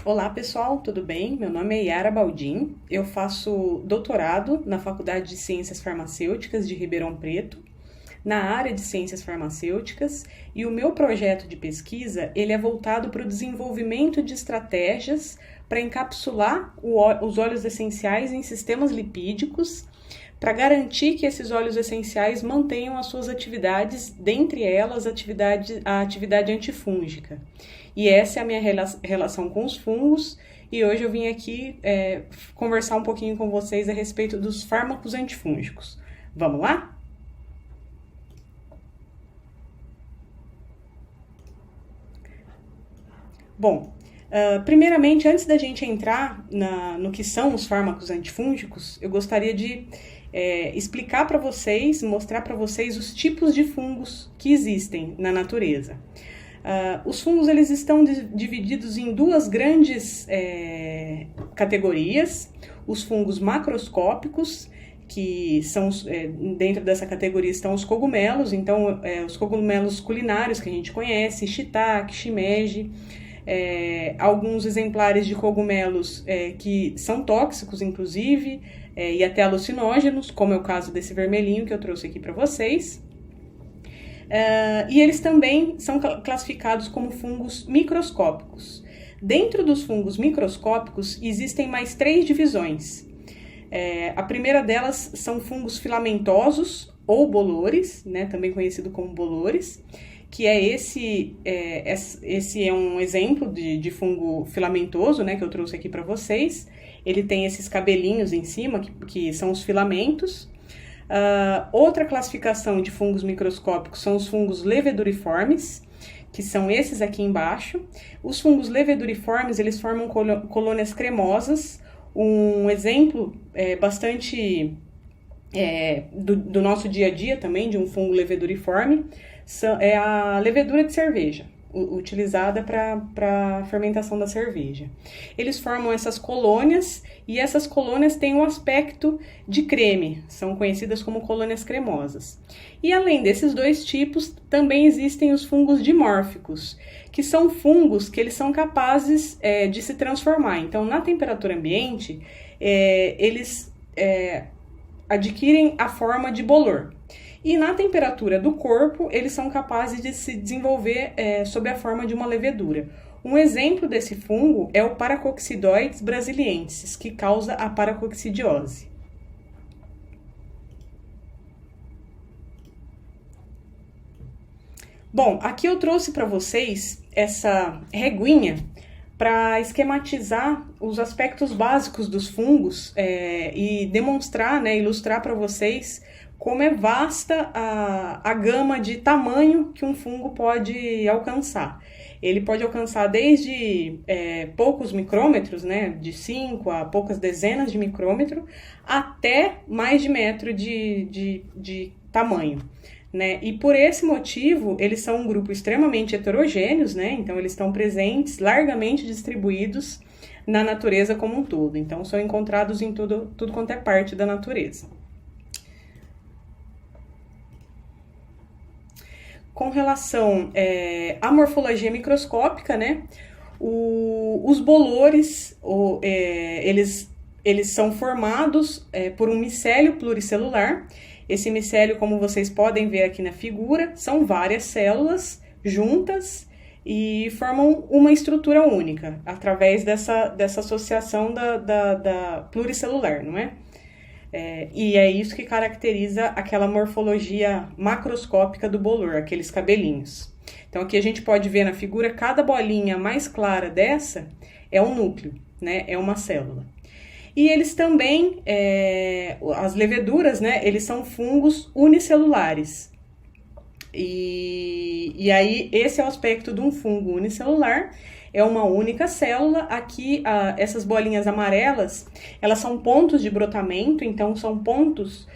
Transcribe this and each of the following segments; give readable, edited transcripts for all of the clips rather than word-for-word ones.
Olá pessoal, tudo bem? Meu nome é Yara Baldin, eu faço doutorado na Faculdade de Ciências Farmacêuticas de Ribeirão Preto, na área de Ciências Farmacêuticas, e o meu projeto de pesquisa ele é voltado para o desenvolvimento de estratégias para encapsular os óleos essenciais em sistemas lipídicos, para garantir que esses óleos essenciais mantenham as suas atividades, dentre elas a atividade antifúngica. E essa é a minha relação com os fungos, e hoje eu vim aqui conversar um pouquinho com vocês a respeito dos fármacos antifúngicos. Vamos lá? Bom, primeiramente, antes da gente entrar no que são os fármacos antifúngicos, eu gostaria de explicar para vocês, mostrar para vocês os tipos de fungos que existem na natureza. Os fungos eles estão divididos em duas grandes categorias: os fungos macroscópicos, que são dentro dessa categoria estão os cogumelos, então os cogumelos culinários que a gente conhece, shiitake, shimeji, alguns exemplares de cogumelos que são tóxicos, inclusive, e até alucinógenos, como é o caso desse vermelhinho que eu trouxe aqui para vocês. E eles também são classificados como fungos microscópicos. Dentro dos fungos microscópicos existem mais 3 divisões. A primeira delas são fungos filamentosos ou bolores, né, também conhecido como bolores, que esse é um exemplo de fungo filamentoso, né, que eu trouxe aqui para vocês. Ele tem esses cabelinhos em cima, que são os filamentos. Outra classificação de fungos microscópicos são os fungos leveduriformes, que são esses aqui embaixo. Os fungos leveduriformes, eles formam colônias cremosas. Um exemplo bastante do nosso dia a dia também, de um fungo leveduriforme, é a levedura de cerveja, utilizada para a fermentação da cerveja. Eles formam essas colônias, e essas colônias têm um aspecto de creme, são conhecidas como colônias cremosas. E além desses dois tipos, também existem os fungos dimórficos, que são fungos que eles são capazes de se transformar. Então, na temperatura ambiente, eles adquirem a forma de bolor. E na temperatura do corpo, eles são capazes de se desenvolver sob a forma de uma levedura. Um exemplo desse fungo é o Paracoccidoides brasiliensis, que causa a paracoccidiose. Bom, aqui eu trouxe para vocês essa reguinha para esquematizar os aspectos básicos dos fungos e demonstrar, ilustrar para vocês como é vasta a gama de tamanho que um fungo pode alcançar. Ele pode alcançar desde poucos micrômetros, né, de 5 a poucas dezenas de micrômetro, até mais de metro de tamanho. Né? E por esse motivo, eles são um grupo extremamente heterogêneos, né? Então eles estão presentes, largamente distribuídos na natureza como um todo. Então são encontrados em tudo quanto é parte da natureza. Com relação à morfologia microscópica, né? Os bolores, eles são formados por um micélio pluricelular. Esse micélio, como vocês podem ver aqui na figura, são várias células juntas e formam uma estrutura única, através dessa associação da pluricelular, não é? E é isso que caracteriza aquela morfologia macroscópica do bolor, aqueles cabelinhos. Então aqui a gente pode ver na figura, cada bolinha mais clara dessa é um núcleo, né? É uma célula. E eles também, as leveduras, né, eles são fungos unicelulares. E aí, esse é o aspecto de um fungo unicelular, é uma única célula. Aqui, essas bolinhas amarelas, elas são pontos de brotamento, então são pontos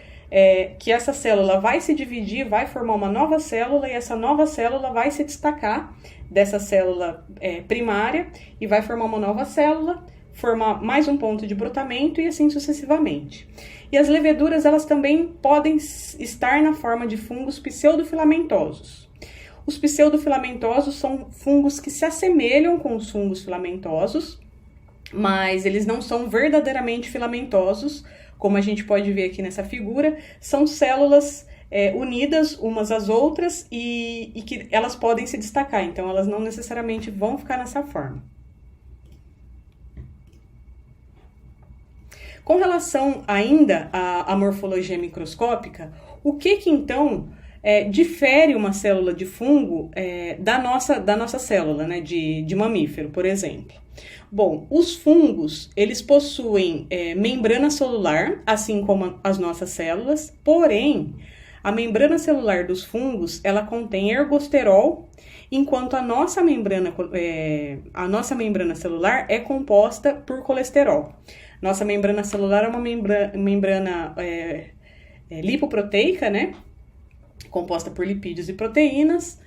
que essa célula vai se dividir, vai formar uma nova célula, e essa nova célula vai se destacar dessa célula primária e vai formar uma nova célula, formar mais um ponto de brotamento e assim sucessivamente. E as leveduras, elas também podem estar na forma de fungos pseudofilamentosos. Os pseudofilamentosos são fungos que se assemelham com os fungos filamentosos, mas eles não são verdadeiramente filamentosos, como a gente pode ver aqui nessa figura. São células unidas umas às outras e que elas podem se destacar, então elas não necessariamente vão ficar nessa forma. Com relação ainda à morfologia microscópica, o que então difere uma célula de fungo da nossa célula, né, de mamífero, por exemplo? Bom, os fungos, eles possuem membrana celular, assim como as nossas células, porém, a membrana celular dos fungos, ela contém ergosterol, enquanto a nossa membrana celular é composta por colesterol. Nossa membrana celular é uma membrana lipoproteica, né? Composta por lipídios e proteínas,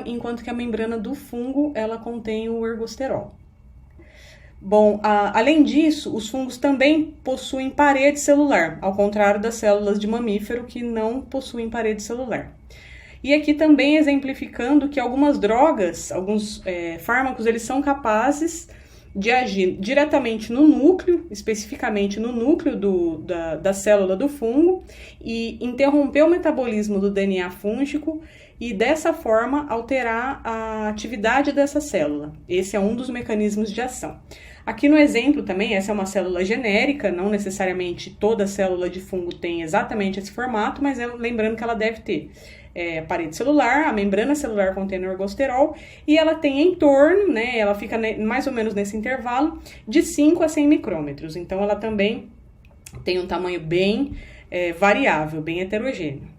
enquanto que a membrana do fungo, ela contém o ergosterol. Bom, além disso, os fungos também possuem parede celular, ao contrário das células de mamífero que não possuem parede celular. E aqui também exemplificando que algumas drogas, alguns fármacos, eles são capazes de agir diretamente no núcleo, especificamente no núcleo da célula do fungo, e interromper o metabolismo do DNA fúngico e dessa forma alterar a atividade dessa célula. Esse é um dos mecanismos de ação. Aqui no exemplo também, essa é uma célula genérica, não necessariamente toda célula de fungo tem exatamente esse formato, mas lembrando que ela deve ter a parede celular, a membrana celular contendo ergosterol, e ela tem em torno, né, ela fica mais ou menos nesse intervalo, de 5 a 100 micrômetros. Então, ela também tem um tamanho bem variável, bem heterogêneo.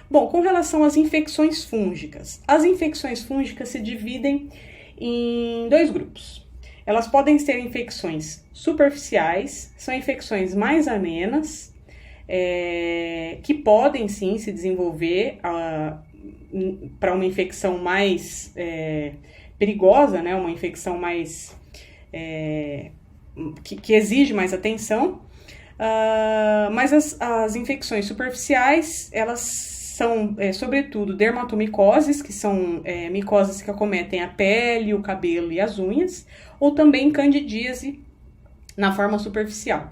Bom, com relação às infecções fúngicas, as infecções fúngicas se dividem em dois grupos. Elas podem ser infecções superficiais, são infecções mais amenas, que podem sim se desenvolver para uma infecção mais perigosa, né? Uma infecção mais que exige mais atenção, mas as infecções superficiais, elas são, sobretudo, dermatomicoses, que são micoses que acometem a pele, o cabelo e as unhas, ou também candidíase na forma superficial.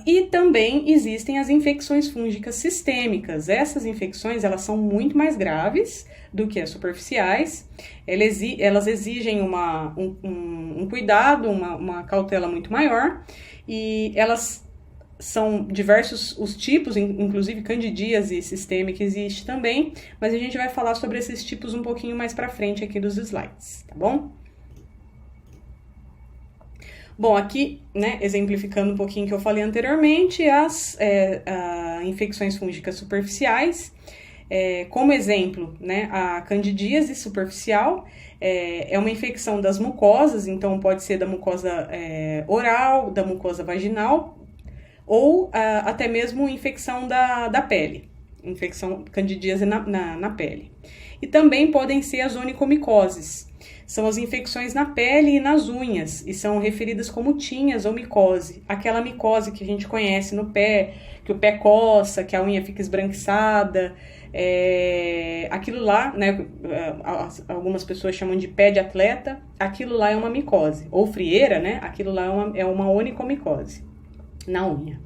E também existem as infecções fúngicas sistêmicas. Essas infecções, elas são muito mais graves do que as superficiais. Elas exigem um cuidado, uma cautela muito maior, e elas são diversos os tipos, inclusive candidíase sistêmica existe também, mas a gente vai falar sobre esses tipos um pouquinho mais para frente aqui dos slides, tá bom? Bom, aqui, né, exemplificando um pouquinho o que eu falei anteriormente, as infecções fúngicas superficiais, como exemplo, né, a candidíase superficial é uma infecção das mucosas, então pode ser da mucosa oral, da mucosa vaginal, ou até mesmo infecção da pele, candidíase na pele. E também podem ser as onicomicoses, são as infecções na pele e nas unhas, e são referidas como tinhas ou micose, aquela micose que a gente conhece no pé, que o pé coça, que a unha fica esbranquiçada, aquilo lá, né, algumas pessoas chamam de pé de atleta, aquilo lá é uma micose, ou frieira, né, aquilo lá é uma onicomicose. Na unha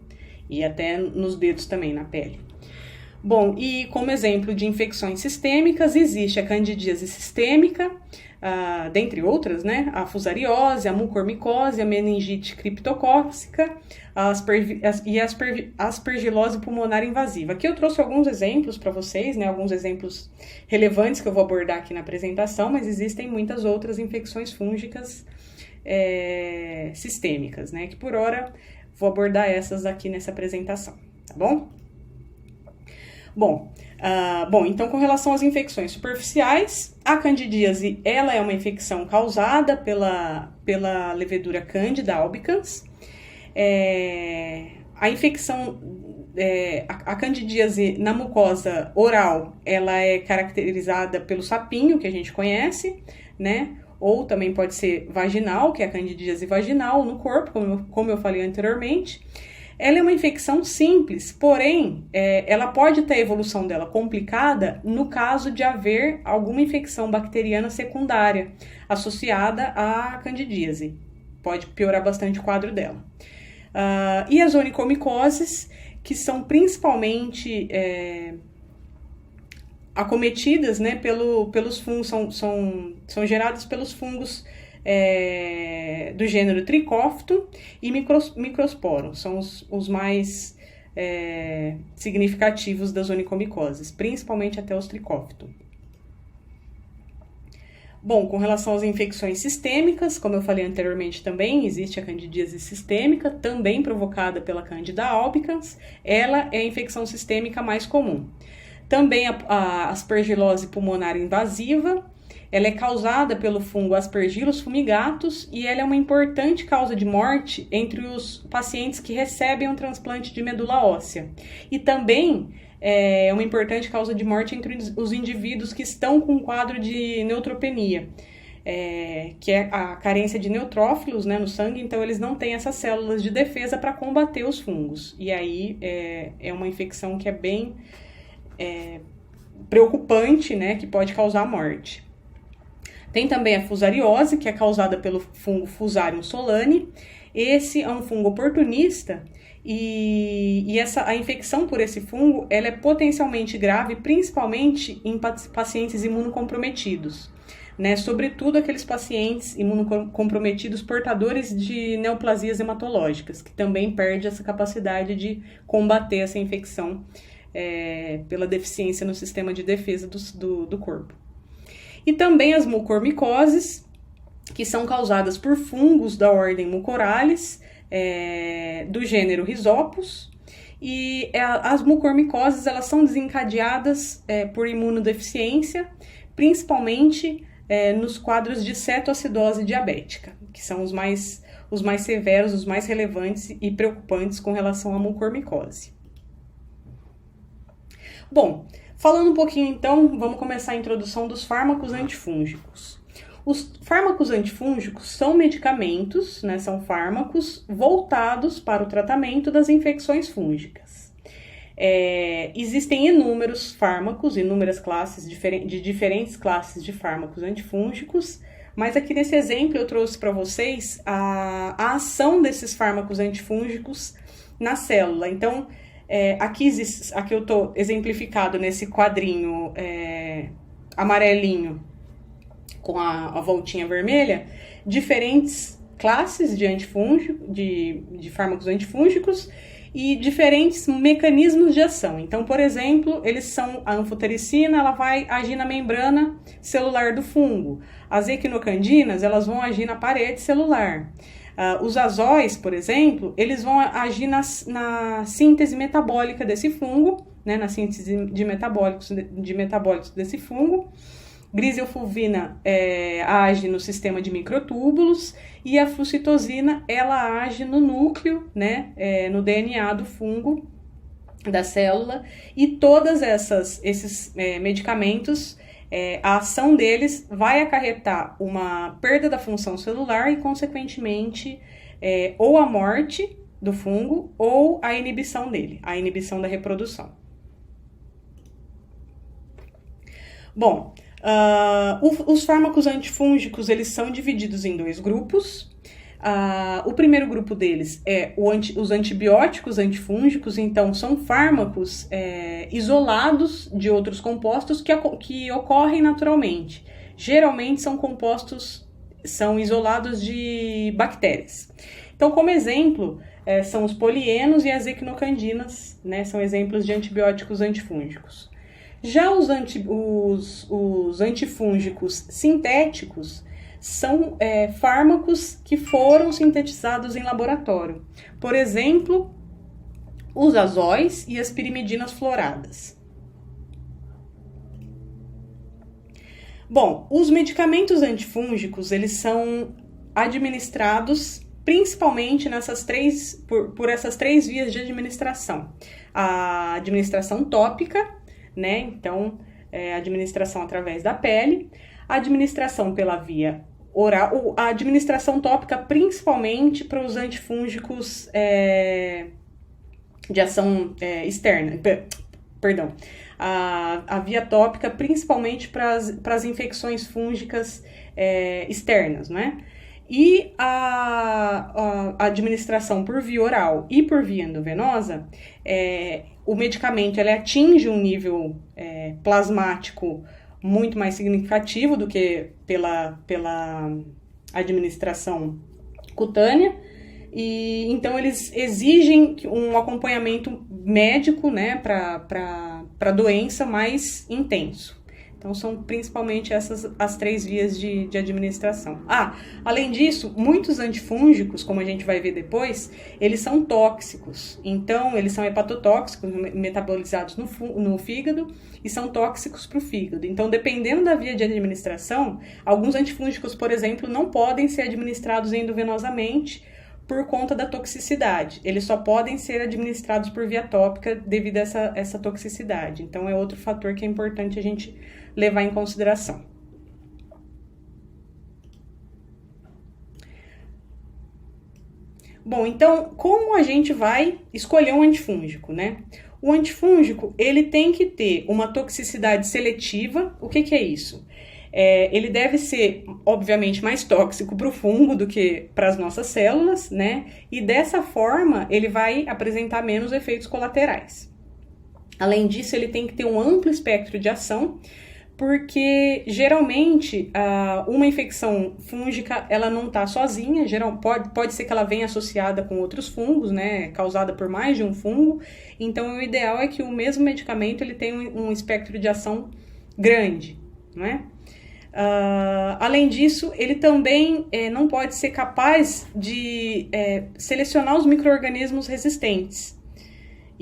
e até nos dedos também, na pele. Bom, e como exemplo de infecções sistêmicas, existe a candidíase sistêmica, dentre outras, né? A fusariose, a mucormicose, a meningite criptocócica e a aspergilose pulmonar invasiva. Aqui eu trouxe alguns exemplos para vocês, né? Alguns exemplos relevantes que eu vou abordar aqui na apresentação, mas existem muitas outras infecções fúngicas sistêmicas, né? Que por hora vou abordar essas aqui nessa apresentação, tá bom? Bom, então com relação às infecções superficiais, a candidíase, ela é uma infecção causada pela levedura Candida albicans. A infecção, a candidíase na mucosa oral, ela é caracterizada pelo sapinho, que a gente conhece, né? Ou também pode ser vaginal, que é a candidíase vaginal no corpo, como eu falei anteriormente. Ela é uma infecção simples, porém, ela pode ter a evolução dela complicada no caso de haver alguma infecção bacteriana secundária associada à candidíase. Pode piorar bastante o quadro dela. E as onicomicoses, que são principalmente acometidas, né, pelos fungos, são geradas pelos fungos do gênero Trichophyton e Microsporum, são os mais significativos das onicomicoses, principalmente até os Trichophyton. Bom, com relação às infecções sistêmicas, como eu falei anteriormente também, existe a candidíase sistêmica, também provocada pela Candida albicans. Ela é a infecção sistêmica mais comum. Também a aspergilose pulmonar invasiva, ela é causada pelo fungo Aspergillus fumigatus e ela é uma importante causa de morte entre os pacientes que recebem um transplante de medula óssea. E também é uma importante causa de morte entre os indivíduos que estão com um quadro de neutropenia, que é a carência de neutrófilos, né, no sangue, então eles não têm essas células de defesa para combater os fungos. E aí é uma infecção que é bem preocupante, né, que pode causar morte. Tem também a fusariose, que é causada pelo fungo Fusarium solani. Esse é um fungo oportunista e a infecção por esse fungo ela é potencialmente grave, principalmente em pacientes imunocomprometidos, né? Sobretudo aqueles pacientes imunocomprometidos portadores de neoplasias hematológicas, que também perdem essa capacidade de combater essa infecção pela deficiência no sistema de defesa do corpo. E também as mucormicoses, que são causadas por fungos da ordem Mucorales, do gênero Rhizopus, e as mucormicoses elas são desencadeadas por imunodeficiência, principalmente nos quadros de cetoacidose diabética, que são os mais severos, os mais relevantes e preocupantes com relação à mucormicose. Bom, falando um pouquinho então, vamos começar a introdução dos fármacos antifúngicos. Os fármacos antifúngicos são medicamentos, né, são fármacos voltados para o tratamento das infecções fúngicas. Existem inúmeros fármacos, inúmeras classes, de diferentes classes de fármacos antifúngicos, mas aqui nesse exemplo eu trouxe para vocês a ação desses fármacos antifúngicos na célula. Então, aqui eu estou exemplificado nesse quadrinho amarelinho com a voltinha vermelha, diferentes classes de de fármacos antifúngicos e diferentes mecanismos de ação. Então, por exemplo, a anfotericina, ela vai agir na membrana celular do fungo. As equinocandinas, elas vão agir na parede celular. Os azóis, por exemplo, eles vão agir na síntese metabólica desse fungo, né, na síntese de metabólitos desse fungo. Griseofulvina age no sistema de microtúbulos e a flucitosina ela age no núcleo, né, no DNA do fungo, da célula, e todos esses medicamentos, a ação deles vai acarretar uma perda da função celular e, consequentemente, ou a morte do fungo ou a inibição dele, a inibição da reprodução. Bom, os fármacos antifúngicos, eles são divididos em dois grupos. O primeiro grupo deles é os antibióticos antifúngicos, então são fármacos isolados de outros compostos que ocorrem naturalmente. Geralmente são isolados de bactérias. Então, como exemplo, são os polienos e as equinocandinas, né, são exemplos de antibióticos antifúngicos. Já os antifúngicos sintéticos são fármacos que foram sintetizados em laboratório. Por exemplo, os azóis e as pirimidinas fluoradas. Bom, os medicamentos antifúngicos, eles são administrados principalmente por essas três vias de administração. A administração tópica, né? Então, a administração através da pele, a administração pela via oral, a administração tópica principalmente para os antifúngicos de ação externa, perdão, a via tópica principalmente para as infecções fúngicas externas, né? E a administração por via oral e por via endovenosa, o medicamento ele atinge um nível plasmático muito mais significativo do que pela administração cutânea, e então eles exigem um acompanhamento médico, né, para a doença mais intenso. Então, são principalmente essas as 3 vias de administração. Além disso, muitos antifúngicos, como a gente vai ver depois, eles são tóxicos. Então, eles são hepatotóxicos, metabolizados no fígado, e são tóxicos para o fígado. Então, dependendo da via de administração, alguns antifúngicos, por exemplo, não podem ser administrados endovenosamente por conta da toxicidade. Eles só podem ser administrados por via tópica devido a essa toxicidade. Então, é outro fator que é importante a gente levar em consideração. Bom, então, como a gente vai escolher um antifúngico, né? O antifúngico, ele tem que ter uma toxicidade seletiva. O que é isso? Ele deve ser, obviamente, mais tóxico para o fungo do que para as nossas células, né? E dessa forma, ele vai apresentar menos efeitos colaterais. Além disso, ele tem que ter um amplo espectro de ação, porque geralmente uma infecção fúngica ela não está sozinha, pode ser que ela venha associada com outros fungos, né, causada por mais de um fungo. Então o ideal é que o mesmo medicamento ele tenha um espectro de ação grande, não é? Além disso, ele também não pode ser capaz de selecionar os micro-organismos resistentes.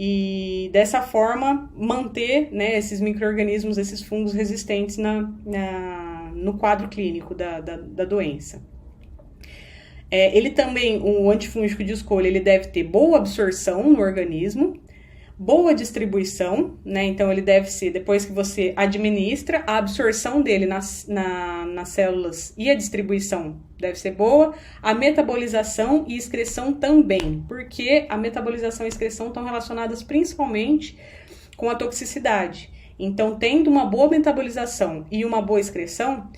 E dessa forma manter, né, esses micro-organismos, esses fungos resistentes no quadro clínico da doença. Ele também, o antifúngico de escolha, ele deve ter boa absorção no organismo, boa distribuição, né? Então ele deve ser, depois que você administra, a absorção dele nas células e a distribuição deve ser boa, a metabolização e excreção também, porque a metabolização e excreção estão relacionadas principalmente com a toxicidade. Então, tendo uma boa metabolização e uma boa excreção,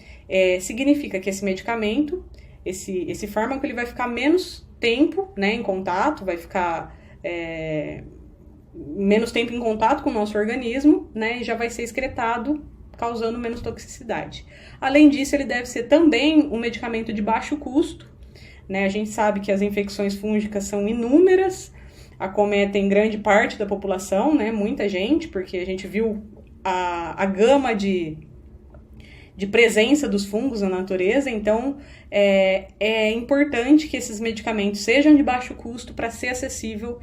significa que esse medicamento, esse fármaco, ele vai ficar menos tempo, né, em contato, vai ficar menos tempo em contato com o nosso organismo, né, e já vai ser excretado, causando menos toxicidade. Além disso, ele deve ser também um medicamento de baixo custo, né? A gente sabe que as infecções fúngicas são inúmeras, acometem grande parte da população, né? Muita gente, porque a gente viu a gama de presença dos fungos na natureza. Então, é importante que esses medicamentos sejam de baixo custo para ser acessível,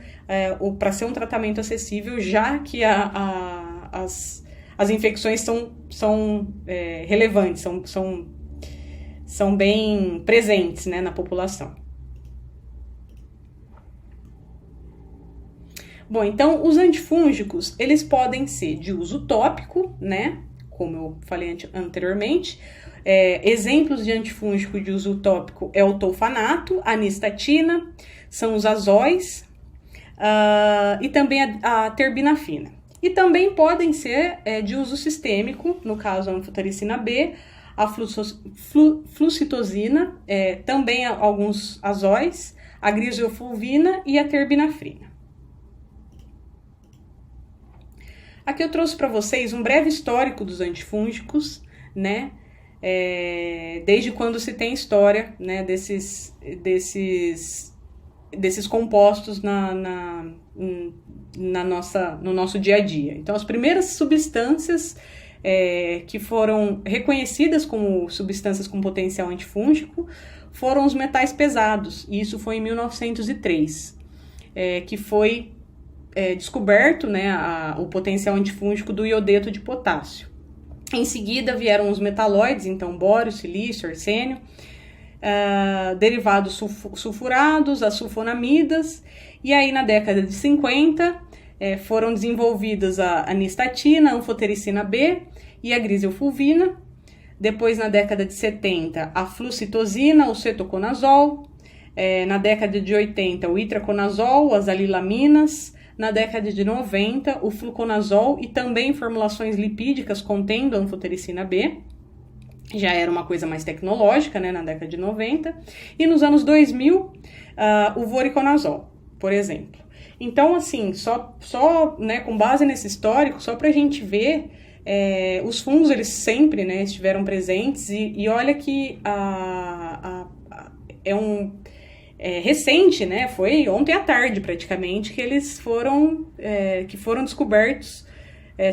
ou para ser um tratamento acessível, já que as infecções são relevantes, são bem presentes, né, na população. Bom, então, os antifúngicos, eles podem ser de uso tópico, né, como eu falei anteriormente. Exemplos de antifúngico de uso tópico é o tolfanato, a nistatina, são os azóis, e também a terbinafina. E também podem ser de uso sistêmico, no caso a anfotericina B, a flucitosina, também alguns azóis, a griseofulvina e a terbinafrina. Aqui eu trouxe para vocês um breve histórico dos antifúngicos, né? Desde quando se tem história, né, desses compostos no nosso dia a dia. Então, as primeiras substâncias que foram reconhecidas como substâncias com potencial antifúngico foram os metais pesados, e isso foi em 1903, que foi descoberto, né, o potencial antifúngico do iodeto de potássio. Em seguida vieram os metalóides, então bório, silício, arsênio, derivados sulfurados, as sulfonamidas, e aí na década de 50 foram desenvolvidas a nistatina, a anfotericina B e a griseofulvina. Depois, na década de 70, a flucitosina, o cetoconazol. Na década de 80, o itraconazol, as alilaminas, na década de 90, o fluconazol e também formulações lipídicas contendo anfotericina B. Já era uma coisa mais tecnológica, né, na década de 90. E nos anos 2000, o voriconazol, por exemplo. Então, assim, só né, com base nesse histórico, só para a gente ver, os fungos, eles sempre, né, estiveram presentes. E olha que recente, né, foi ontem à tarde, praticamente, que eles foram descobertos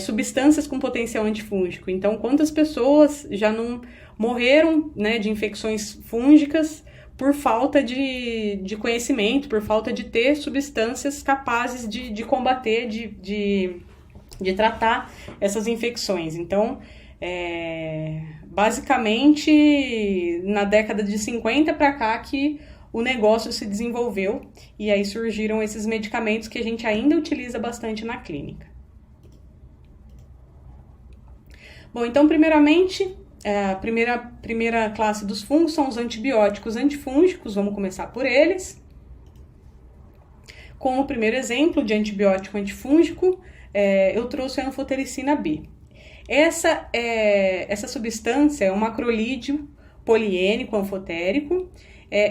substâncias com potencial antifúngico. Então, quantas pessoas já não morreram, né, de infecções fúngicas por falta de conhecimento, por falta de ter substâncias capazes de combater, de tratar essas infecções. Então, basicamente, na década de 50 para cá que o negócio se desenvolveu e aí surgiram esses medicamentos que a gente ainda utiliza bastante na clínica. Bom, então, primeiramente, a primeira classe dos fungos são os antibióticos antifúngicos, vamos começar por eles. Como primeiro exemplo de antibiótico antifúngico, eu trouxe a anfotericina B. Essa substância é um macrolídeo poliênico anfotérico,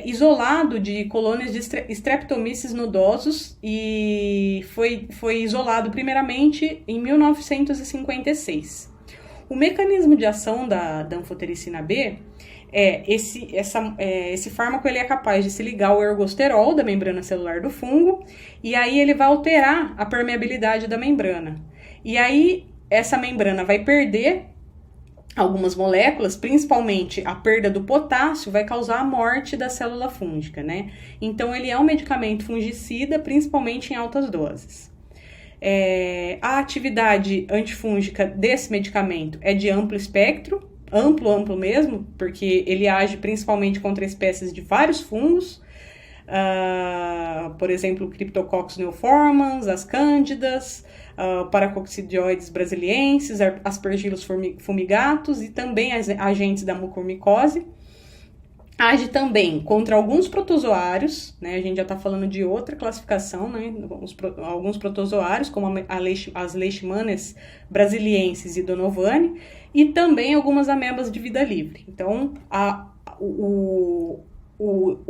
isolado de colônias de Streptomyces nodosos e foi isolado primeiramente em 1956. O mecanismo de ação da anfotericina B esse fármaco ele é capaz de se ligar ao ergosterol da membrana celular do fungo e aí ele vai alterar a permeabilidade da membrana. E aí essa membrana vai perder algumas moléculas, principalmente a perda do potássio vai causar a morte da célula fúngica, né? Então ele é um medicamento fungicida, principalmente em altas doses. A atividade antifúngica desse medicamento é de amplo espectro, amplo mesmo, porque ele age principalmente contra espécies de vários fungos, por exemplo, Cryptococcus neoformans, as cândidas, Paracoccidioides brasiliensis, Aspergillus fumigatus e também agentes da mucormicose. Age também contra alguns protozoários, né? A gente já está falando de outra classificação, né? Alguns protozoários, como as Leishmanias brasiliensis e Donovani, e também algumas amebas de vida livre. Então, o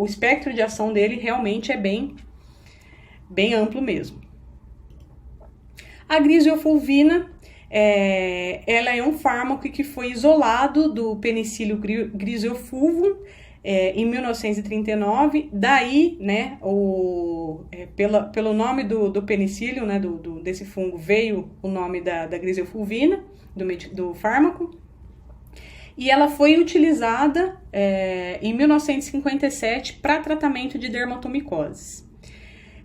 espectro de ação dele realmente é bem amplo mesmo. A griseofulvina, ela é um fármaco que foi isolado do Penicillium griseofulvum, em 1939, daí, né, pelo nome do penicílio, né, desse fungo, veio o nome da griseofulvina, do fármaco, e ela foi utilizada em 1957 para tratamento de dermatomicoses.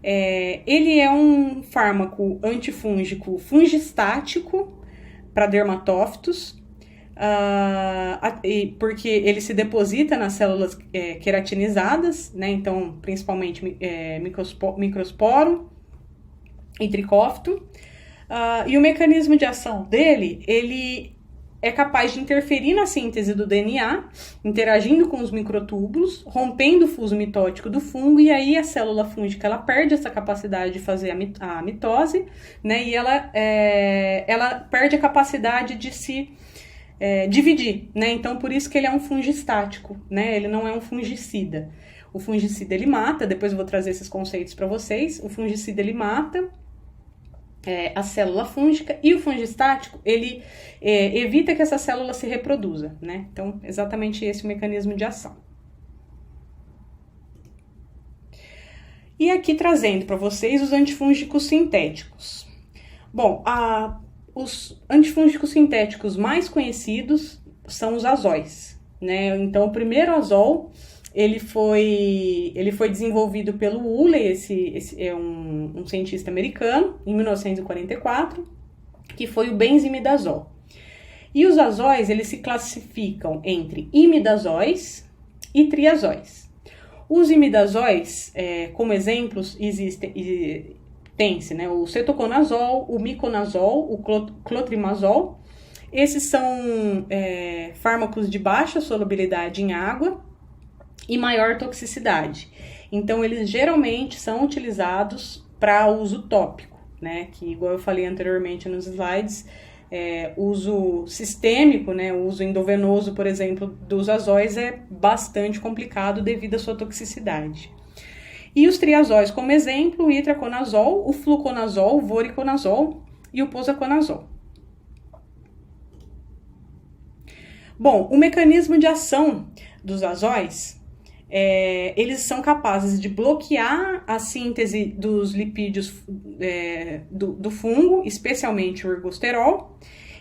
Ele é um fármaco antifúngico fungistático para dermatófitos, porque ele se deposita nas células queratinizadas, né? Então, principalmente microsporo e tricófito. E o mecanismo de ação dele, ele é capaz de interferir na síntese do DNA, interagindo com os microtúbulos, rompendo o fuso mitótico do fungo, e aí a célula fúngica ela perde essa capacidade de fazer a mitose, né? E ela perde a capacidade de se dividir, né? Então, por isso que ele é um fungistático, né? Ele não é um fungicida. O fungicida, ele mata, depois eu vou trazer esses conceitos para vocês. O fungicida, ele mata a célula fúngica, e o fungistático, ele evita que essa célula se reproduza, né? Então, exatamente esse é o mecanismo de ação. E aqui trazendo para vocês os antifúngicos sintéticos. Bom, os antifúngicos sintéticos mais conhecidos são os azóis, né? Então, o primeiro azol, ele foi desenvolvido pelo Woolley, esse é um cientista americano, em 1944, que foi o benzimidazol. E os azóis, eles se classificam entre imidazóis e triazóis. Os imidazóis, como exemplos, tem-se, né, o cetoconazol, o miconazol, o clotrimazol. Esses são fármacos de baixa solubilidade em água e maior toxicidade. Então, eles geralmente são utilizados para uso tópico, né? Que, igual eu falei anteriormente nos slides, uso sistêmico, né? O uso endovenoso, por exemplo, dos azóis é bastante complicado devido à sua toxicidade. E os triazóis, como exemplo, o itraconazol, o fluconazol, o voriconazol e o posaconazol. Bom, o mecanismo de ação dos azóis, eles são capazes de bloquear a síntese dos lipídios do fungo, especialmente o ergosterol,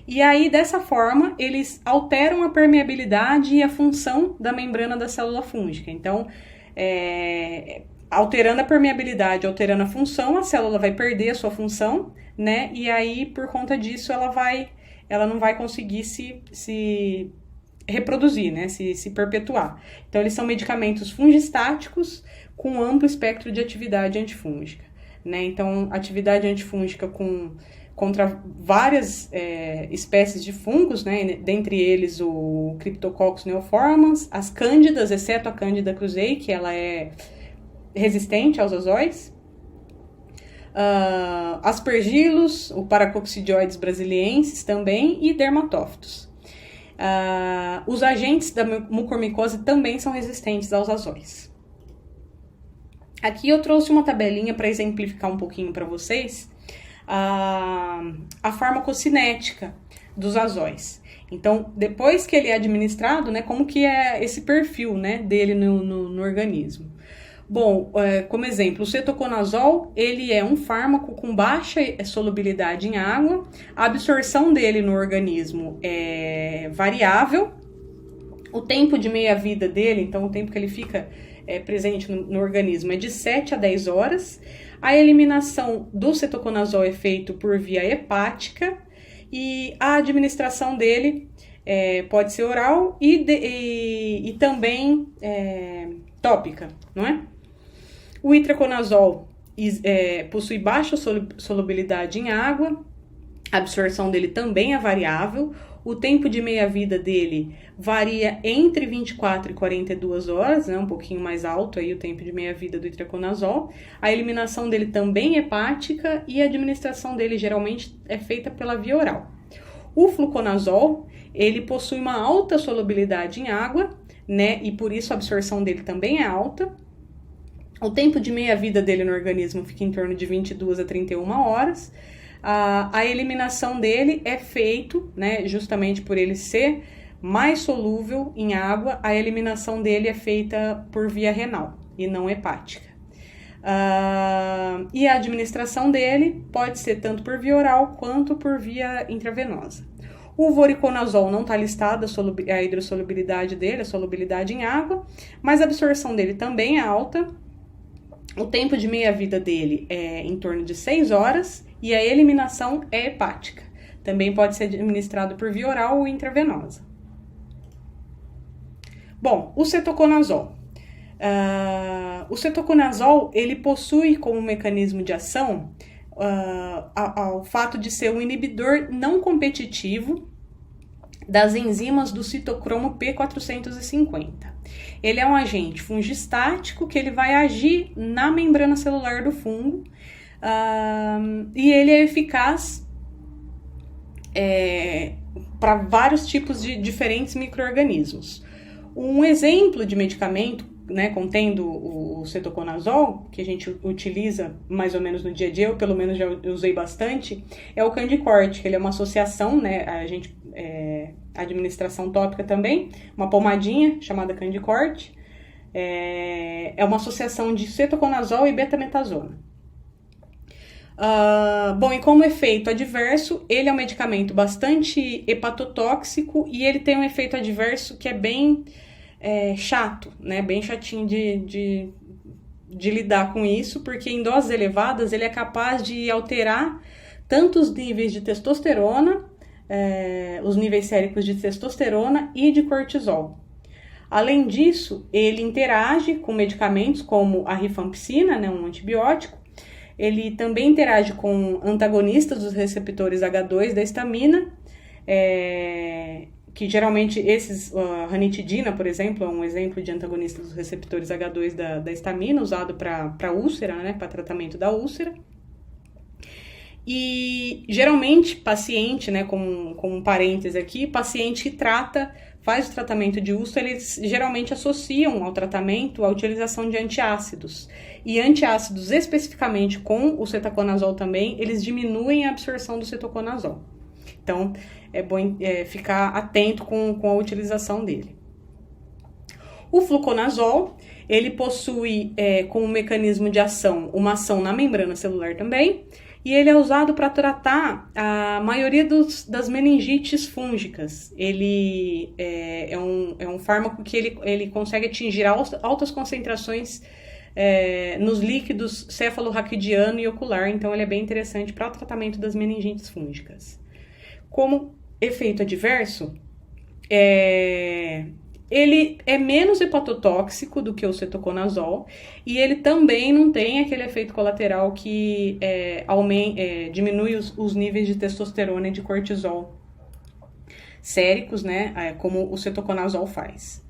e aí, dessa forma, eles alteram a permeabilidade e a função da membrana da célula fúngica. Então, alterando a permeabilidade, alterando a função, a célula vai perder a sua função, né? E aí, por conta disso, ela não vai conseguir se reproduzir, né? Se perpetuar. Então, eles são medicamentos fungistáticos com amplo espectro de atividade antifúngica, né? Então, atividade antifúngica contra várias espécies de fungos, né? Dentre eles o Cryptococcus neoformans, as cândidas, exceto a Candida krusei, que ela é resistente aos azóis, aspergilos, o Paracoccidioides brasiliensis também e dermatófitos. Os agentes da mucormicose também são resistentes aos azóis. Aqui eu trouxe uma tabelinha para exemplificar um pouquinho para vocês a farmacocinética dos azóis. Então, depois que ele é administrado, né, como que é esse perfil, né, dele no organismo? Bom, como exemplo, o cetoconazol, ele é um fármaco com baixa solubilidade em água, a absorção dele no organismo é variável, o tempo de meia-vida dele, então o tempo que ele fica presente no organismo é de 7 a 10 horas, a eliminação do cetoconazol é feita por via hepática e a administração dele pode ser oral e também tópica, não é? O itraconazol possui baixa solubilidade em água, a absorção dele também é variável, o tempo de meia-vida dele varia entre 24 e 42 horas, né, um pouquinho mais alto aí o tempo de meia-vida do itraconazol, a eliminação dele também é hepática e a administração dele geralmente é feita pela via oral. O fluconazol, ele possui uma alta solubilidade em água, né, e por isso a absorção dele também é alta. O tempo de meia-vida dele no organismo fica em torno de 22 a 31 horas. A eliminação dele é feito, né, justamente por ele ser mais solúvel em água, a eliminação dele é feita por via renal e não hepática. E a administração dele pode ser tanto por via oral quanto por via intravenosa. O voriconazol não está listado a hidrossolubilidade dele, a solubilidade em água, mas a absorção dele também é alta. O tempo de meia-vida dele é em torno de 6 horas e a eliminação é hepática. Também pode ser administrado por via oral ou intravenosa. Bom, o cetoconazol. O cetoconazol, ele possui como mecanismo de ação o fato de ser um inibidor não competitivo das enzimas do citocromo P450. Ele é um agente fungistático que ele vai agir na membrana celular do fungo e ele é eficaz para vários tipos de diferentes micro-organismos. Um exemplo de medicamento, né, contendo o cetoconazol, que a gente utiliza mais ou menos no dia a dia, eu pelo menos já usei bastante, é o Candicort, que ele é uma associação, né, administração tópica também, uma pomadinha chamada Candicort, é uma associação de cetoconazol e betametasona. Bom, e como efeito adverso, ele é um medicamento bastante hepatotóxico e ele tem um efeito adverso que é bem chato, né? Bem chatinho de lidar com isso, porque em doses elevadas ele é capaz de alterar tanto os níveis de testosterona, os níveis séricos de testosterona e de cortisol. Além disso, ele interage com medicamentos como a rifampicina, né, um antibiótico. Ele também interage com antagonistas dos receptores H2 da histamina, que geralmente a ranitidina, por exemplo, é um exemplo de antagonista dos receptores H2 da histamina, usado para úlcera, né, para tratamento da úlcera. E geralmente paciente, né, como um parêntese aqui, paciente que faz o tratamento de úlcera, eles geralmente associam ao tratamento a utilização de antiácidos. E antiácidos, especificamente com o cetaconazol também, eles diminuem a absorção do cetoconazol. Então, é bom ficar atento com a utilização dele. O fluconazol, ele possui como mecanismo de ação uma ação na membrana celular também, e ele é usado para tratar a maioria das meningites fúngicas. Ele é um fármaco que ele consegue atingir altas concentrações nos líquidos cefalorraquidiano e ocular, então ele é bem interessante para o tratamento das meningites fúngicas. Como efeito adverso, ele é menos hepatotóxico do que o cetoconazol e ele também não tem aquele efeito colateral que diminui os níveis de testosterona e de cortisol séricos, né, como o cetoconazol faz.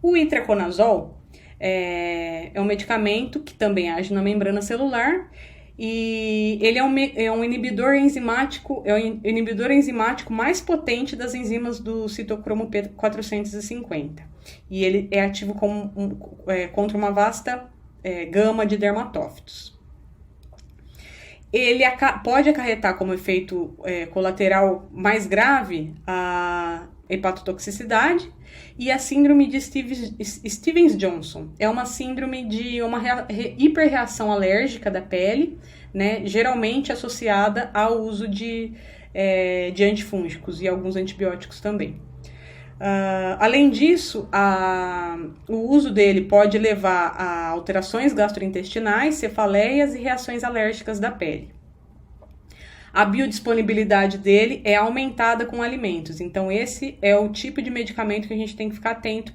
O itraconazol é um medicamento que também age na membrana celular e ele é um inibidor enzimático, mais potente das enzimas do citocromo P450. E ele é ativo contra uma vasta gama de dermatófitos. Ele pode acarretar como efeito colateral mais grave a hepatotoxicidade e a síndrome de Stevens-Johnson. É uma síndrome de uma hiperreação alérgica da pele, né, geralmente associada ao uso de antifúngicos e alguns antibióticos também. Além disso, o uso dele pode levar a alterações gastrointestinais, cefaleias e reações alérgicas da pele. A biodisponibilidade dele é aumentada com alimentos, então esse é o tipo de medicamento que a gente tem que ficar atento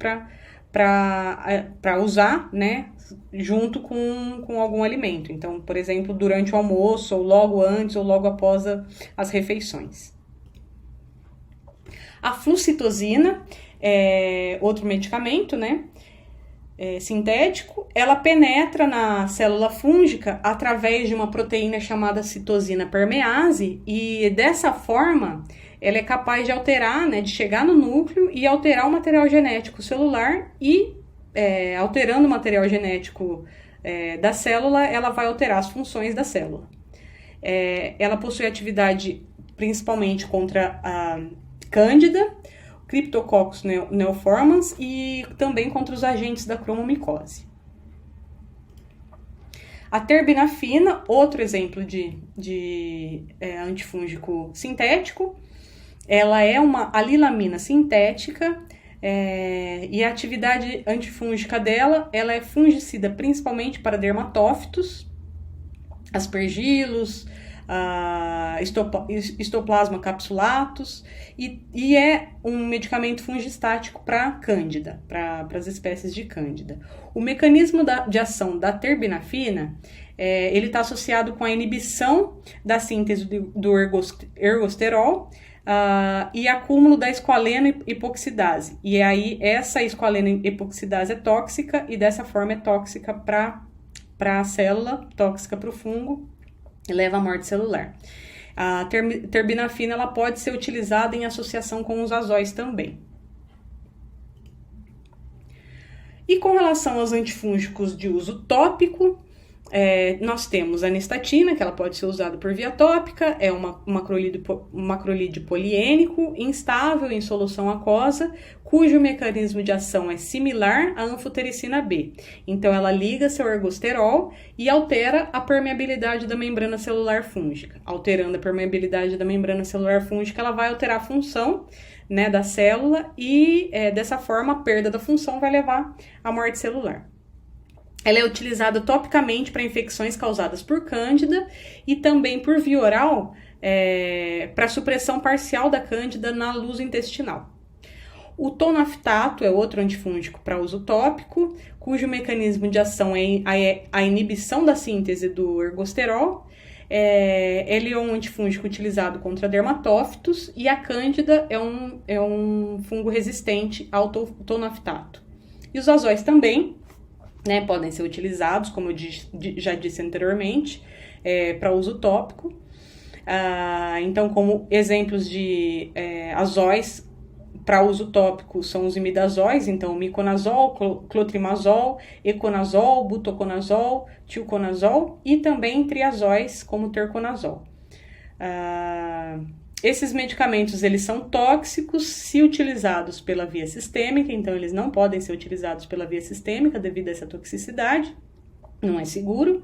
para usar, né, junto com algum alimento. Então, por exemplo, durante o almoço, ou logo antes, ou logo após as refeições. A flucitosina é outro medicamento, né, sintético. Ela penetra na célula fúngica através de uma proteína chamada citosina permease e dessa forma ela é capaz de alterar, né, de chegar no núcleo e alterar o material genético celular e alterando o material genético da célula, ela vai alterar as funções da célula. Ela possui atividade principalmente contra a Cândida, Cryptococcus neoformans e também contra os agentes da cromomicose. A terbinafina, outro exemplo de antifúngico sintético, ela é uma alilamina sintética e a atividade antifúngica dela, ela é fungicida principalmente para dermatófitos, aspergilos, histoplasma capsulatus e é um medicamento fungistático para cândida, para as espécies de cândida. O mecanismo de ação da terbinafina, ele está associado com a inibição da síntese do ergosterol e acúmulo da esqualeno epoxidase. E aí essa esqualeno epoxidase é tóxica e dessa forma é tóxica para a célula, tóxica para o fungo, e leva à morte celular. A terbinafina ela pode ser utilizada em associação com os azóis também. E com relação aos antifúngicos de uso tópico, nós temos a nistatina, que ela pode ser usada por via tópica, é um macrolídeo poliênico, instável em solução aquosa, cujo mecanismo de ação é similar à anfotericina B. Então, ela liga seu ergosterol e altera a permeabilidade da membrana celular fúngica. Alterando a permeabilidade da membrana celular fúngica, ela vai alterar a função, né, da célula e, dessa forma, a perda da função vai levar à morte celular. Ela é utilizada topicamente para infecções causadas por cândida e também por via oral para supressão parcial da cândida na luz intestinal. O tonaftato é outro antifúngico para uso tópico, cujo mecanismo de ação é a inibição da síntese do ergosterol. Ele é um antifúngico utilizado contra dermatófitos e a cândida é um fungo resistente ao tonaftato. E os azóis também, né, podem ser utilizados, como eu já disse anteriormente, para uso tópico. Então, como exemplos de azóis para uso tópico são os imidazóis, então miconazol, clotrimazol, econazol, butoconazol, tioconazol e também triazóis como terconazol. Esses medicamentos eles são tóxicos se utilizados pela via sistêmica, então eles não podem ser utilizados pela via sistêmica devido a essa toxicidade, não é seguro.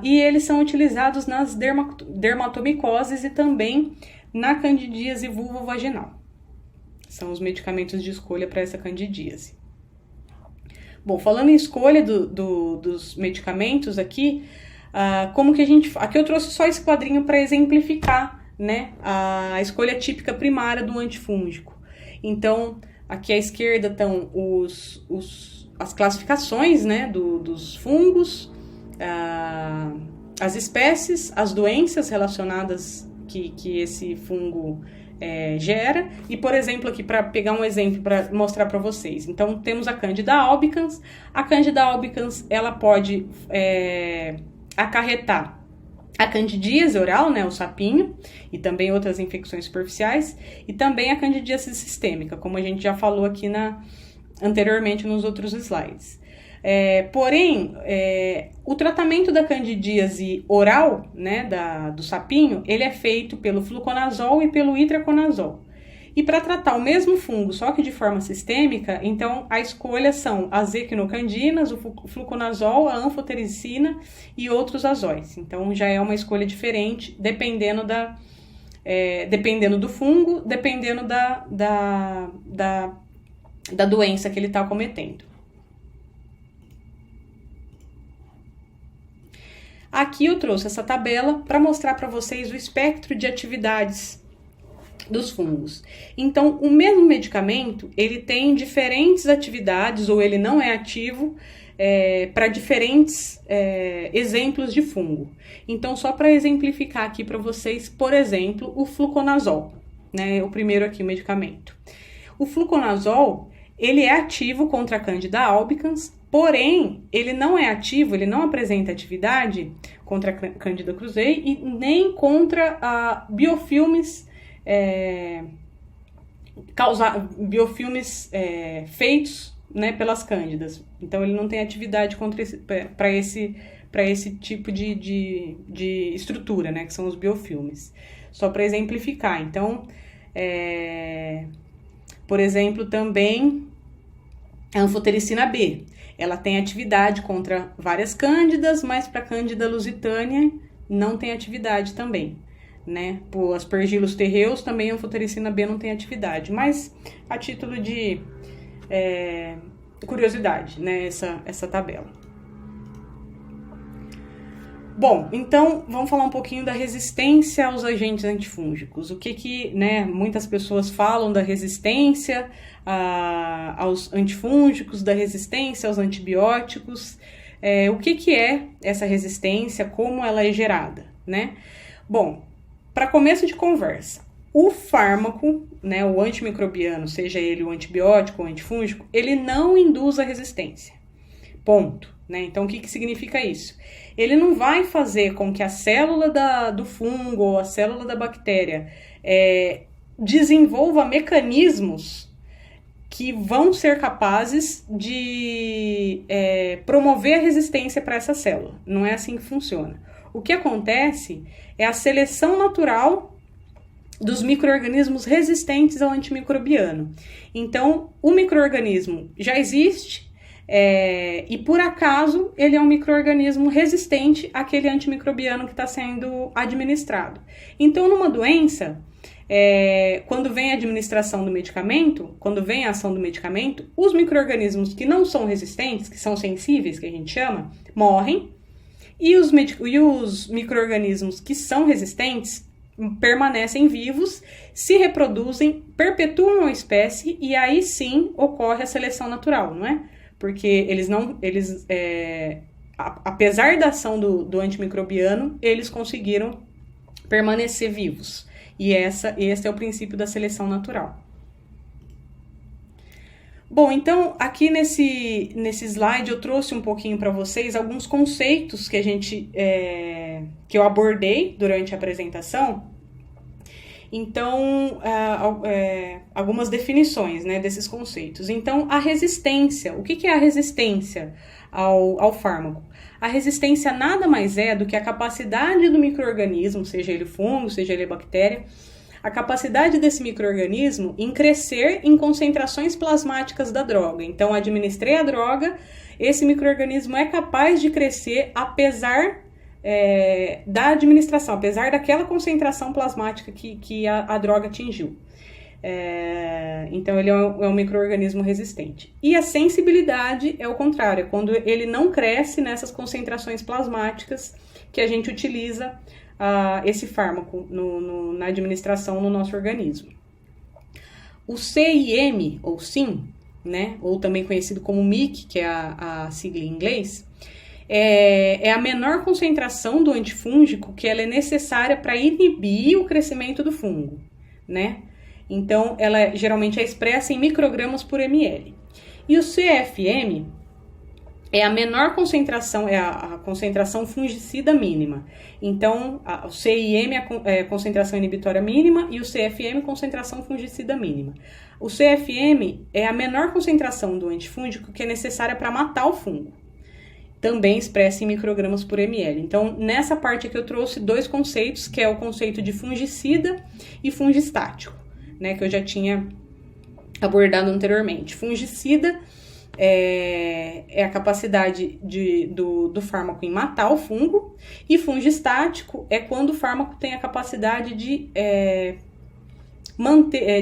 E eles são utilizados nas dermatomicoses e também na candidíase vulvovaginal. São os medicamentos de escolha para essa candidíase. Bom, falando em escolha dos medicamentos aqui, como que a gente... Aqui eu trouxe só esse quadrinho para exemplificar, né, a escolha típica primária do antifúngico. Então, aqui à esquerda estão as classificações, né, dos fungos, as espécies, as doenças relacionadas que esse fungo gera. E, por exemplo, aqui para pegar um exemplo para mostrar para vocês. Então, temos a Candida albicans. A Candida albicans, ela pode acarretar a candidíase oral, né, o sapinho, e também outras infecções superficiais, e também a candidíase sistêmica, como a gente já falou aqui anteriormente nos outros slides. Porém, o tratamento da candidíase oral, né, do sapinho, ele é feito pelo fluconazol e pelo itraconazol. E para tratar o mesmo fungo, só que de forma sistêmica, então a escolha são as equinocandinas, o fluconazol, a anfotericina e outros azóis. Então já é uma escolha diferente, dependendo do fungo, dependendo da doença que ele está cometendo. Aqui eu trouxe essa tabela para mostrar para vocês o espectro de atividades dos fungos. Então, o mesmo medicamento, ele tem diferentes atividades, ou ele não é ativo, para diferentes exemplos de fungo. Então, só para exemplificar aqui para vocês, por exemplo, o fluconazol, né, o primeiro aqui, o medicamento. O fluconazol, ele é ativo contra a Candida albicans, porém, ele não é ativo, ele não apresenta atividade contra a Candida krusei e nem contra biofilmes feitos, né, pelas cândidas. Então, ele não tem atividade para esse tipo de estrutura, né, que são os biofilmes. Só para exemplificar. Então, por exemplo, também a anfotericina B. Ela tem atividade contra várias cândidas, mas para Candida lusitânia não tem atividade também, né? Por Aspergillus terreus também a anfotericina B não tem atividade, mas a título de curiosidade, né? Essa tabela. Bom, então vamos falar um pouquinho da resistência aos agentes antifúngicos. O que né, muitas pessoas falam da resistência aos antifúngicos, da resistência aos antibióticos. O que é essa resistência, como ela é gerada, né? Bom, para começo de conversa, o fármaco, né, o antimicrobiano, seja ele o antibiótico ou antifúngico, ele não induz a resistência. Ponto. Né? Então, o que significa isso? Ele não vai fazer com que a célula do fungo ou a célula da bactéria desenvolva mecanismos que vão ser capazes de promover a resistência para essa célula. Não é assim que funciona. O que acontece é a seleção natural dos micro-organismos resistentes ao antimicrobiano. Então, o micro-organismo já existe, e por acaso ele é um micro-organismo resistente àquele antimicrobiano que está sendo administrado. Então, numa doença, quando vem a administração do medicamento, quando vem a ação do medicamento, os micro-organismos que não são resistentes, que são sensíveis, que a gente chama, morrem, e os micro-organismos que são resistentes permanecem vivos, se reproduzem, perpetuam a espécie, e aí sim ocorre a seleção natural, não é? Porque apesar da ação do antimicrobiano, eles conseguiram permanecer vivos. E esse é o princípio da seleção natural. Bom, então aqui nesse slide eu trouxe um pouquinho para vocês alguns conceitos que que eu abordei durante a apresentação. Então, algumas definições, né, desses conceitos. Então, a resistência. O que é a resistência ao fármaco? A resistência nada mais é do que a capacidade do micro-organismo, seja ele fungo, seja ele bactéria, a capacidade desse micro-organismo em crescer em concentrações plasmáticas da droga. Então, administrei a droga, esse micro-organismo é capaz de crescer apesar da administração, apesar daquela concentração plasmática que a droga atingiu. Então, ele é um micro-organismo resistente. E a sensibilidade é o contrário, é quando ele não cresce nessas concentrações plasmáticas que a gente utiliza esse fármaco na administração no nosso organismo. O CIM, ou SIM, né, ou também conhecido como MIC, que é a sigla em inglês, é a menor concentração do antifúngico que ela é necessária para inibir o crescimento do fungo, né? Então, ela geralmente é expressa em microgramas por ml. E o CFM é a menor concentração, é a concentração fungicida mínima. Então, o CIM é a concentração inibitória mínima e o CFM é a concentração fungicida mínima. O CFM é a menor concentração do antifúngico que é necessária para matar o fungo. Também expressa em microgramas por ml. Então, nessa parte aqui eu trouxe dois conceitos, que é o conceito de fungicida e fungistático, né, que eu já tinha abordado anteriormente. Fungicida é a capacidade do fármaco em matar o fungo, e fungistático é quando o fármaco tem a capacidade de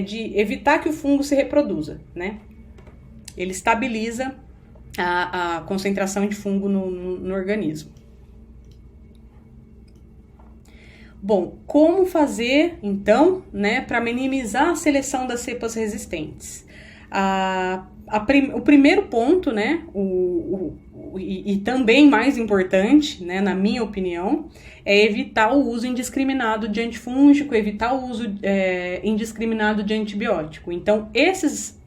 de evitar que o fungo se reproduza, né? Ele estabiliza a concentração de fungo no organismo. Bom, como fazer, então, né, para minimizar a seleção das cepas resistentes? O primeiro ponto, né, e também mais importante, né, na minha opinião, é evitar o uso indiscriminado de antifúngico, evitar o uso indiscriminado de antibiótico. Então, esses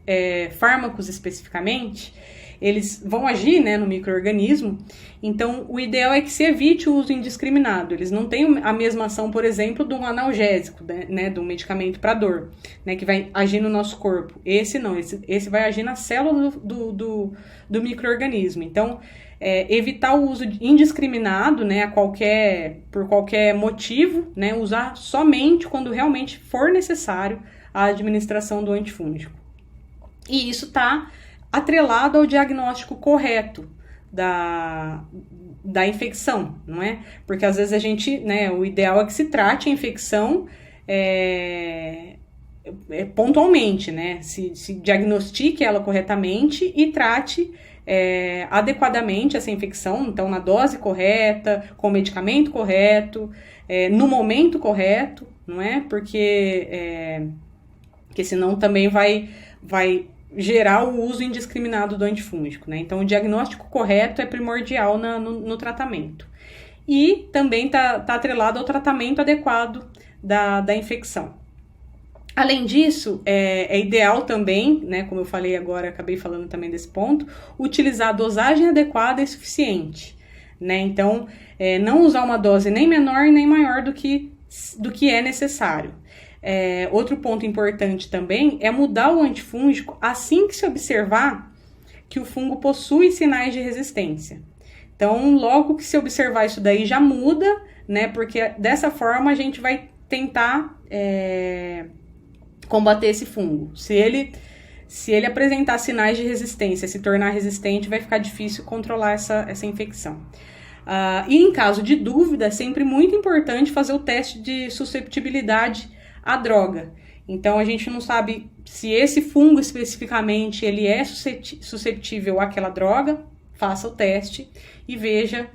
fármacos especificamente, eles vão agir, né, no micro-organismo, então o ideal é que se evite o uso indiscriminado. Eles não têm a mesma ação, por exemplo, de um analgésico, né, de um medicamento para dor, né, que vai agir no nosso corpo. Esse não, esse vai agir na célula do micro-organismo. Então, evitar o uso indiscriminado, né, por qualquer motivo, né, usar somente quando realmente for necessário a administração do antifúngico. E isso está atrelado ao diagnóstico correto da infecção, não é? Porque às vezes a gente, né, o ideal é que se trate a infecção pontualmente, né? Se diagnostique ela corretamente e trate adequadamente essa infecção, então na dose correta, com o medicamento correto, no momento correto, não é? Porque senão também vai gerar o uso indiscriminado do antifúngico, né? Então, o diagnóstico correto é primordial no tratamento. E também tá atrelado ao tratamento adequado da infecção. Além disso, é ideal também, né, como eu falei agora, acabei falando também desse ponto, utilizar a dosagem adequada e suficiente, né? Então, não usar uma dose nem menor nem maior do que é necessário. Outro ponto importante também é mudar o antifúngico assim que se observar que o fungo possui sinais de resistência. Então, logo que se observar isso daí já muda, né? Porque dessa forma a gente vai tentar combater esse fungo. Se ele apresentar sinais de resistência, se tornar resistente, vai ficar difícil controlar essa infecção. E em caso de dúvida, é sempre muito importante fazer o teste de susceptibilidade à droga. Então, a gente não sabe se esse fungo especificamente ele é susceptível àquela droga. Faça o teste e veja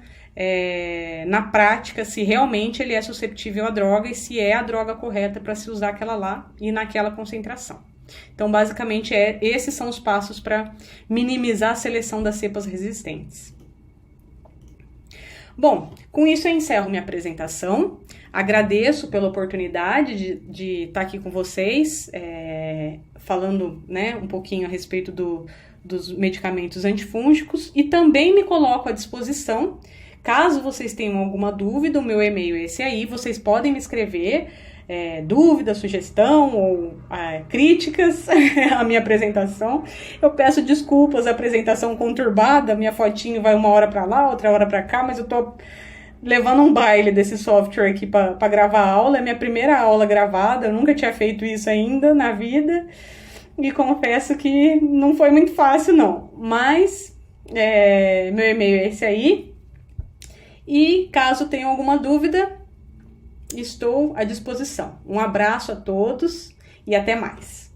na prática se realmente ele é susceptível à droga e se é a droga correta para se usar aquela lá e naquela concentração. Então, basicamente, esses são os passos para minimizar a seleção das cepas resistentes. Bom, com isso eu encerro minha apresentação. Agradeço pela oportunidade de estar aqui com vocês, falando, né, um pouquinho a respeito dos medicamentos antifúngicos, e também me coloco à disposição. Caso vocês tenham alguma dúvida, o meu e-mail é esse aí, vocês podem me escrever dúvida, sugestão ou críticas à minha apresentação. Eu peço desculpas, a apresentação conturbada, minha fotinho vai uma hora para lá, outra hora para cá, mas eu tô levando um baile desse software aqui para gravar a aula. É minha primeira aula gravada, eu nunca tinha feito isso ainda na vida, e confesso que não foi muito fácil não, mas meu e-mail é esse aí, e caso tenham alguma dúvida, estou à disposição. Um abraço a todos e até mais.